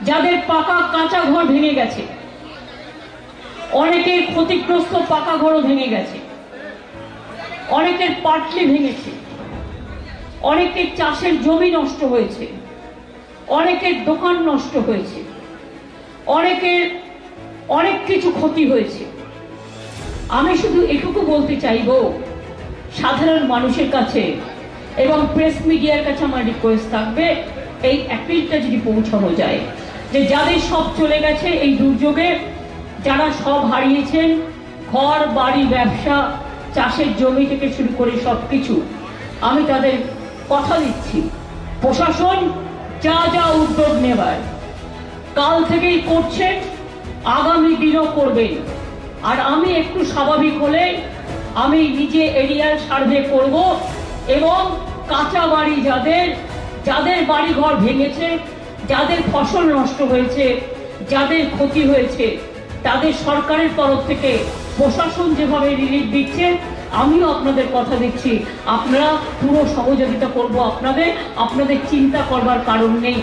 যাদের পাকা কাঁচা ঘর ভেঙে গেছে, অনেকের ক্ষতিগ্রস্ত পাকা ঘরও ভেঙে গেছে, অনেকের পাটলি ভেঙেছে, অনেকের চাষের জমি নষ্ট হয়েছে, অনেকের দোকান নষ্ট হয়েছে, অনেকের অনেক কিছু ক্ষতি হয়েছে। আমি শুধু এটুকু বলতে চাইব সাধারণ মানুষের কাছে এবং প্রেস মিডিয়ার কাছে আমার রিকোয়েস্ট থাকবে, এই অ্যাপিলটা যদি পৌঁছানো যায় যে যাদের সব চলে গেছে এই দুর্যোগে, যারা সব হারিয়েছেন, ঘর বাড়ি ব্যবসা চাষের জমি থেকে শুরু করে সব কিছু, আমি তাদের কথা দিচ্ছি প্রশাসন যা যা উদ্যোগ নেবার কাল থেকেই করছেন, আগামী দিনও করবেন। আর আমি একটু স্বাভাবিক হলে আমি নিজে এরিয়াল সার্ভে করব এবং কাঁচা বাড়ি যাদের বাড়ি ঘর ভেঙেছে, যাদের ফসল নষ্ট হয়েছে, যাদের ক্ষতি হয়েছে, তাদের সরকারের তরফ থেকে প্রশাসন যেভাবে রিলিফ দিচ্ছে, আমিও আপনাদের কথা দিচ্ছি আপনারা পুরো সহযোগিতা করব আপনাদের চিন্তা করবার কারণ নেই।